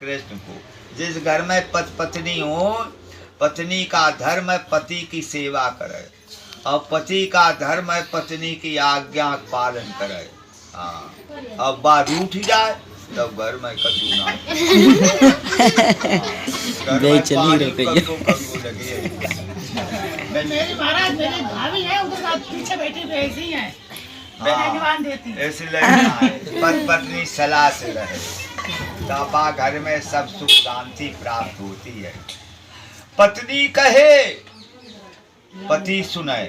कृष्ण को। जिस घर में पत्नी हो, पत्नी का धर्म है पति की सेवा करे और पति का धर्म है पत्नी की आज्ञा पालन करे। हाँ, अब बात उठ जाए तब घर में कद्दू ना घर में पानी कद्दू लगे। मेरी महाराज मेरी भाभी है उनके साथ पीछे बैठी ऐसी ही है, जवान देती है। इसलिए पत्नी सलाह से रहे तापा घर में सब सुख शांति प्राप्त होती है। पत्नी कहे पति सुने,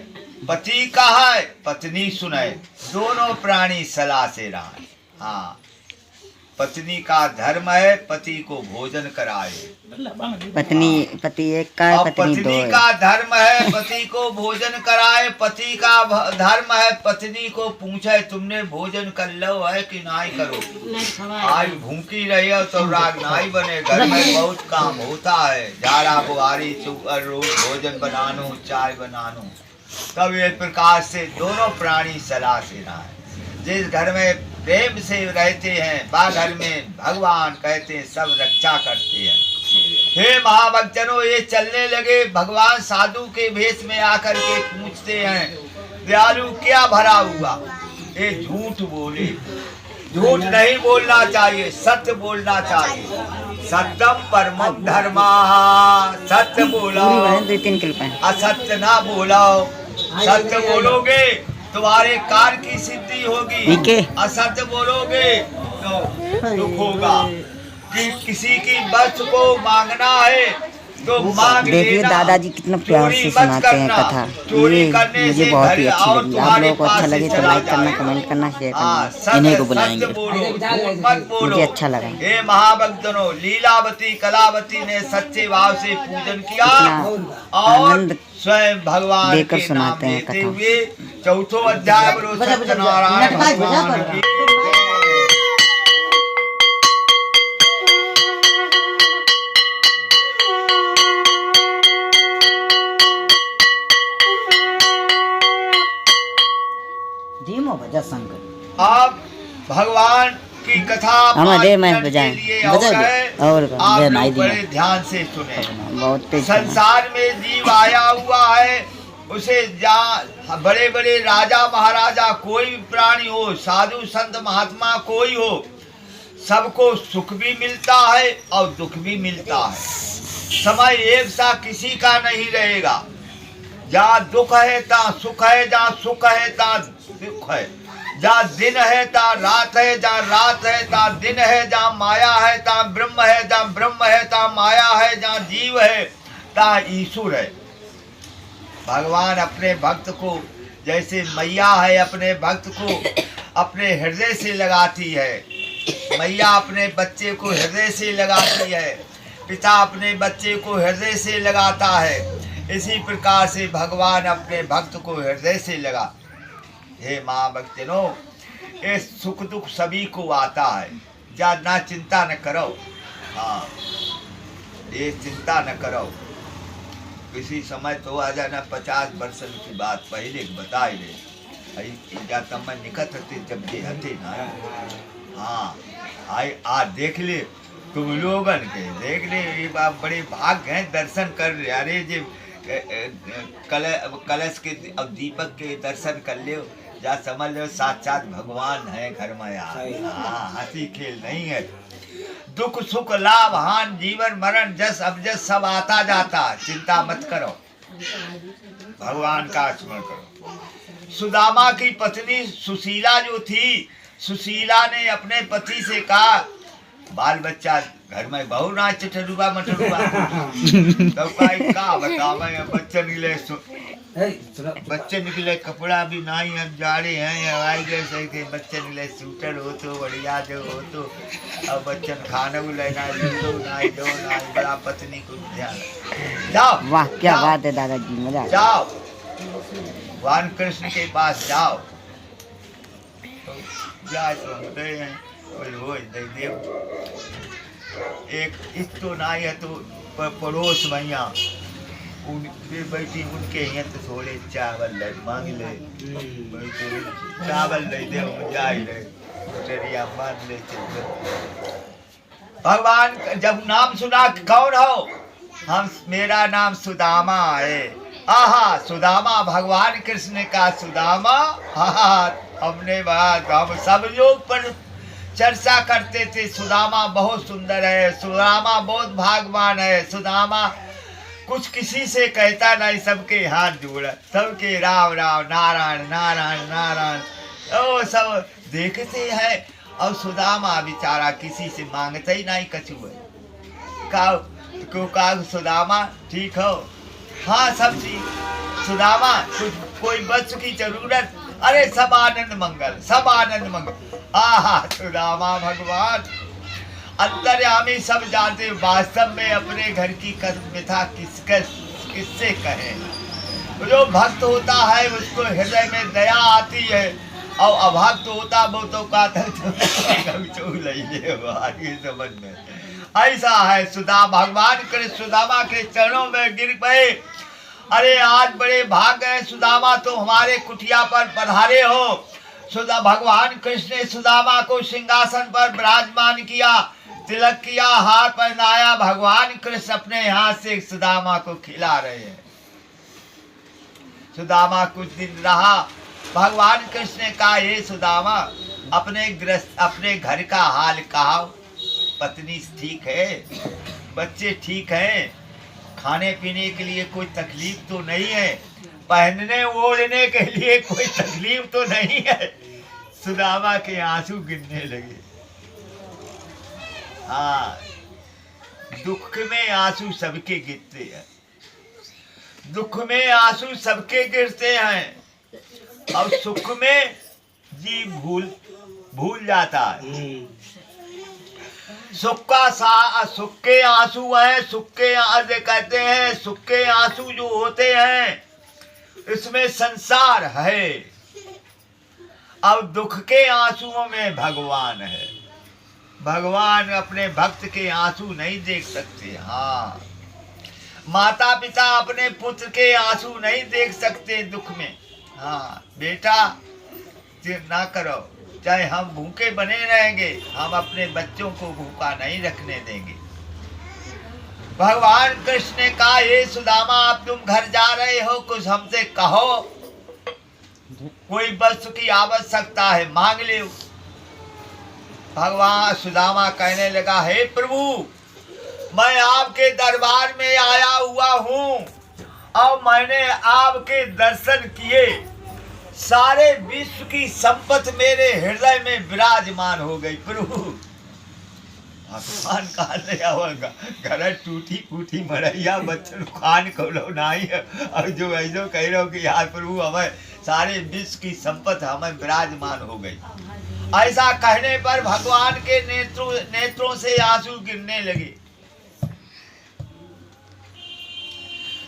पति कहे पत्नी सुने, दोनों प्राणी सलाह से रहे। हाँ, पत्नी का धर्म है पति को भोजन कराए, पति एक का है, पत्नी का धर्म है पति को भोजन कराए। पति का धर्म है पत्नी को पूछे तुमने भोजन कर लो है कि नहीं करो। आज भूखी रही हो तो राग नहीं बने, घर में बहुत काम होता है, झाड़ा बुहारी रोज भोजन बनानो चाय बनानो। तब इस प्रकार से दोनों प्राणी सलाह से रहे। जिस घर में प्रेम से रहते हैं वह घर में भगवान कहते हैं सब रक्षा करते हैं। हे महाभक्तजनों, ये चलने लगे भगवान साधु के भेष में आकर के पूछते हैं दयालु क्या भरा हुआ। ये झूठ बोले, झूठ नहीं बोलना चाहिए, सत्य बोलना चाहिए। सत्यम परमम धर्मा, सत्य बोलो असत्य ना बोलो। सत्य बोलोगे तुम्हारे कार्य की सिद्धि होगी, असत्य बोलोगे तो दुख होगा। कि किसी की वस्तु को मांगना है तो मांग देखिए दादाजी कितना प्यार से सुनाते हैं कथा। ये मुझे बहुत ही अच्छी लगी। आप लोगों को अच्छा लगे तो लाइक करना, कमेंट करना, शेयर करना। इन्हीं को बुलाएंगे, मुझे अच्छा लगा। हे महाभक्तों, लीलावती कलावती ने सच्चे भाव से पूजन किया और स्वयं भगवान देकर के सुनाते नाम हैं लेते कथा। हुए चौथो अध्याय बोलो सत्यनारायण भगवान की। आप भगवान की कथा और आप बड़े ध्यान से सुने। संसार में जीव आया हुआ है, उसे जहाँ बड़े बड़े राजा महाराजा कोई भी प्राणी हो, साधु संत महात्मा कोई हो, सबको सुख भी मिलता है और दुख भी मिलता है। समय एक सा किसी का नहीं रहेगा। जहाँ दुख है तहाँ सुख है, जहाँ सुख है तहाँ दुख है, जहाँ दिन है तहाँ रात है, जहाँ रात है तहाँ दिन है, जहाँ माया है तहाँ ब्रह्म है, जहाँ ब्रह्म है तहाँ माया है, जहाँ जीव है तहाँ ईश्वर है। भगवान अपने भक्त को जैसे मैया है अपने भक्त को अपने हृदय से लगाती है, मैया अपने बच्चे को हृदय से लगाती है, पिता अपने बच्चे को हृदय से लगाता है। इसी प्रकार से भगवान अपने भक्त को हृदय से लगा। हे महाभक्तजनों, ये सुख दुख सभी को आता है, ज्यादा चिंता न करो। हाँ, ये चिंता न करो। किसी समय तो आ जाना 50 वर्ष की बात पहले बताई ले तब निकट हते जब जे हते ना। हाँ, आज देख ले तुम लोगन के, देख ले ये बात बड़े भाग हैं दर्शन कर रहे। अरे जे कलश के अब दीपक के दर्शन कर ले जा, समझ लो साक्षात भगवान है घर में यार। हाँ, हंसी खेल नहीं है। दुख सुख लाभ हान जीवन मरण जस अबजस सब आता जाता, चिंता मत करो, भगवान का स्मरण करो। सुदामा की पत्नी सुशीला जो थी, सुशीला ने अपने पति से कहा बाल बच्चा घर में बहु ना चटरुआ मटरुआ तब का बतावे बच्चे निकले कपड़ा भी नहीं, अब जाड़े हैं हवाई जैसे थे, बच्चे निकले स्वेटर हो तो बढ़िया जो हो तो अब बच्चन खाना भी लेना दो नाई दो नाई बड़ा पत्नी को ध्यान। जाओ, वाह क्या बात है दादाजी, मजा जाओ भगवान कृष्ण के पास जाओ। जाए तो एक तो नाई है तो पड़ोस भैया उनके बैठी उनके यहाँ तो थोड़े चावल ले मांग ले, चावल ले दे जाए ले मान ले। भगवान जब नाम सुना कौन हो, मेरा नाम सुदामा है। आहा, सुदामा भगवान कृष्ण का सुदामा। आहा, हमने बात हम सब लोग पर चर्चा करते थे, सुदामा बहुत सुंदर है, सुदामा बहुत भागवान है, सुदामा कुछ किसी से कहता नहीं, सबके हाथ जोड़ा, सबके राम राम नारायण नारायण नारायण ओ सब देखते हैं। और सुदामा बेचारा किसी से मांगता ही नहीं कछु का सुदामा ठीक हो, हाँ सब ठीक। सुदामा कुछ कोई वस्तु की जरूरत, अरे सब आनंद मंगल, सब आनंद मंगल। आहा, सुदामा भगवान अंतर्यामी, सब जानते वास्तव में अपने घर की कथा किससे कहें। जो भक्त होता है उसको हृदय में दया आती है, और अभक्त होता वो तो समझ में ऐसा है। भगवान कृष्ण सुदामा के चरणों में गिर गए। अरे आज बड़े भाग गए, सुदामा तो हमारे कुटिया पर पधारे हो। भगवान कृष्ण ने सुदामा को सिंहासन पर विराजमान किया, तिलक किया, हार पहनाया। भगवान कृष्ण अपने हाथ से सुदामा को खिला रहे हैं। सुदामा कुछ दिन रहा। भगवान कृष्ण ने कहा, हे सुदामा, अपने घर का हाल कहा, पत्नी ठीक है, बच्चे ठीक हैं, खाने पीने के लिए कोई तकलीफ तो नहीं है, पहनने ओढ़ने के लिए कोई तकलीफ तो नहीं है। सुदामा के आंसू गिरने लगे। हाँ, दुख में आंसू सबके गिरते हैं, दुख में आंसू सबके गिरते हैं, और सुख में जी भूल जाता है। सुख के आंसू हैं, कहते हैं सुख के आंसू जो होते हैं इसमें संसार है, और दुख के आंसुओं में भगवान है। भगवान अपने भक्त के आंसू नहीं देख सकते। हाँ, माता पिता अपने पुत्र के आंसू नहीं देख सकते दुख में। हाँ बेटा, चिर ना करो, चाहे हम भूखे बने रहेंगे, हम अपने बच्चों को भूखा नहीं रखने देंगे। भगवान कृष्ण ने कहा, ये सुदामा, आप तुम घर जा रहे हो, कुछ हमसे कहो, कोई वस्तु की आवश्यकता है मांग ले। भगवान सुदामा कहने लगा, हे प्रभु, मैं आपके दरबार में आया हुआ हूँ, और मैंने आपके दर्शन किए, सारे विश्व की संपत्ति मेरे हृदय में विराजमान हो गई। प्रभु भगवान कहा ले आवेगा, घर टूटी फूटी मरैया बच्चन खान को लो नहीं है, और जो ऐसो कह रहे हो कि यार प्रभु हमें सारे विश्व की संपत्ति हमें विराजमान हो गई। ऐसा कहने पर भगवान के नेत्रों से आंसू गिरने लगे।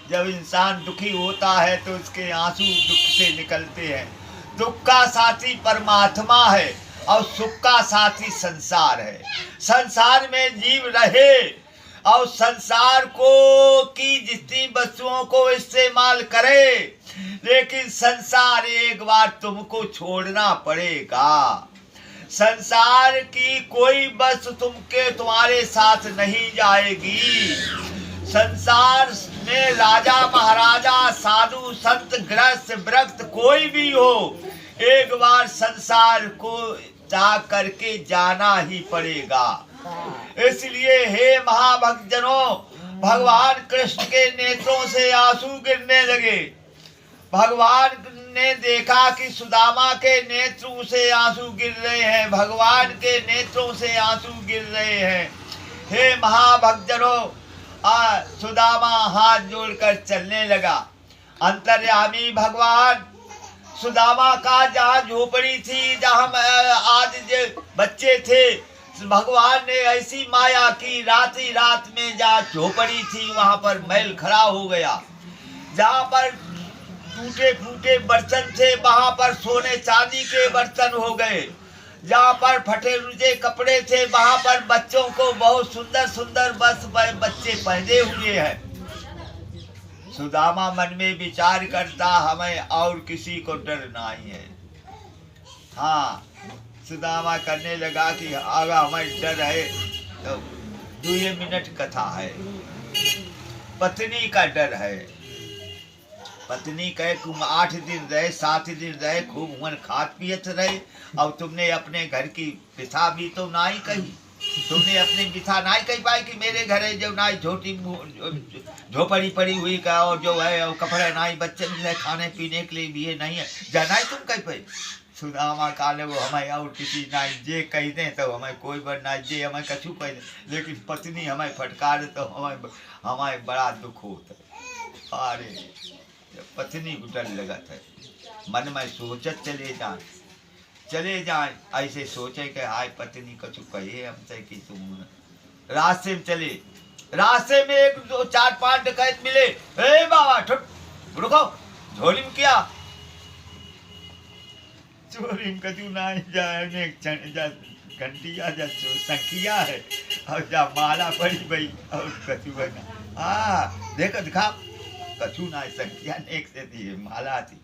जब इंसान दुखी होता है तो उसके आंसू दुख से निकलते हैं। दुख का साथी परमात्मा है, और सुख का साथी संसार है। संसार में जीव रहे, और संसार को की जितनी वस्तुओं को इस्तेमाल करे, लेकिन संसार एक बार तुमको छोड़ना पड़ेगा। संसार की कोई वस्तु तुम्हारे साथ नहीं जाएगी। संसार में राजा महाराजा, साधु संत, गृहस्थ, व्रत कोई भी हो, एक बार संसार को त्याग करके जाना ही पड़ेगा। इसलिए हे महाभक्तजनों, भगवान कृष्ण के नेत्रों से आंसू गिरने लगे। भगवान ने देखा कि सुदामा के नेत्रों से आंसू गिर रहे हैं, भगवान के नेत्रों से आंसू गिर रहे हैं। हे महाभक्तजनों, सुदामा हाथ जोड़कर चलने लगा। अंतर्यामी भगवान सुदामा का जहाँ झोपड़ी थी, जहाँ आज बच्चे थे, भगवान ने ऐसी माया की, रात में जहाँ झोपड़ी थी वहाँ पर मैल खड़ा हो गया। जहाँ पर टूटे फूटे बर्तन थे वहाँ पर सोने चांदी के बर्तन हो गए। जहाँ पर फटे रुझे कपड़े थे वहाँ पर बच्चों को बहुत सुंदर सुंदर बच्चे पहने हुए हैं। सुदामा मन में विचार करता, हमें और किसी को डर नहीं है। हाँ, सुदामा करने लगा कि अगर हमें डर है तो 2 मिनट कथा है। पत्नी का डर है। पत्नी कहे तुम 8 दिन रहे 7 दिन रहे खूब मन खात पियत रहे, अब तुमने अपने घर की पिता भी तो ना ही कही, तुमने अपने पिता ना ही कही पाई कि मेरे घर है जो ना ही झोटी झोपड़ी पड़ी हुई का और जो है और कपड़े ना ही बच्चे मिले खाने पीने के लिए भी ये नहीं है, जाना ही तुम कही पाई। सुदामा काले वो हमें और किसी ना जे कही दें तो हमें कोई बार ना जे हमें कछु कह दे, लेकिन पत्नी हमें फटकार तो हमें बड़ा दुख होता है। अरे पत्नी को डर लगत है, मन में सोचत चले जाए ऐसे सोचे कि हाय पत्नी कछु कहे हमसे कि तुम रास्ते में चले, रास्ते में 1 2 4 5 डकैत मिले। ए बाबा ठुट रुको, झोली में क्या चोरी में कछु ना जाए जा घंटिया जा संखिया है और जा माला पड़ी भाई और कछु बना। हाँ देखो दिखा कछु ना संख्या नेक से थी माला थी।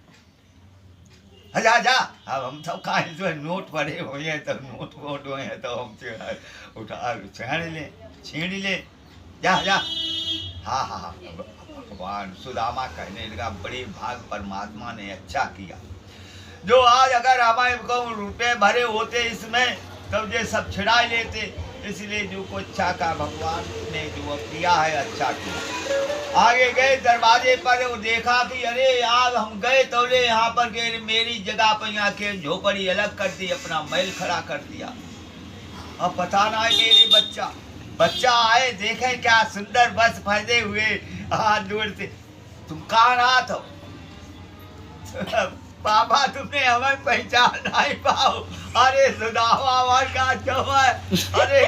जा जा अब हम सब कहाँ जो नोट पड़े हुए तो नोट वोट हुए हैं तो हम उठा छीन ले जा जा। हाँ हाँ हाँ भगवान सुदामा कहने लगा बड़े भाग परमात्मा ने अच्छा किया जो आज अगर हमारे को रुपए भरे होते इसमें तब ये सब छिड़ा लेते, इसलिए जो को अच्छा का भगवान ने जो किया है अच्छा किया। आगे गए दरवाजे पर वो देखा कि अरे यार हम गए तो ले यहाँ पर के मेरी जगह पर यहाँ के झोपड़ी अलग कर दी, अपना महल खड़ा कर दिया। अब पता ना मेरी बच्चा आए देखे क्या सुंदर बस फंसे हुए हाथ दूर से, तुम कहाँ रहा तो पापा तुमने हमें पहचान नहीं पाओ। अरे सुदामा का जो है अरे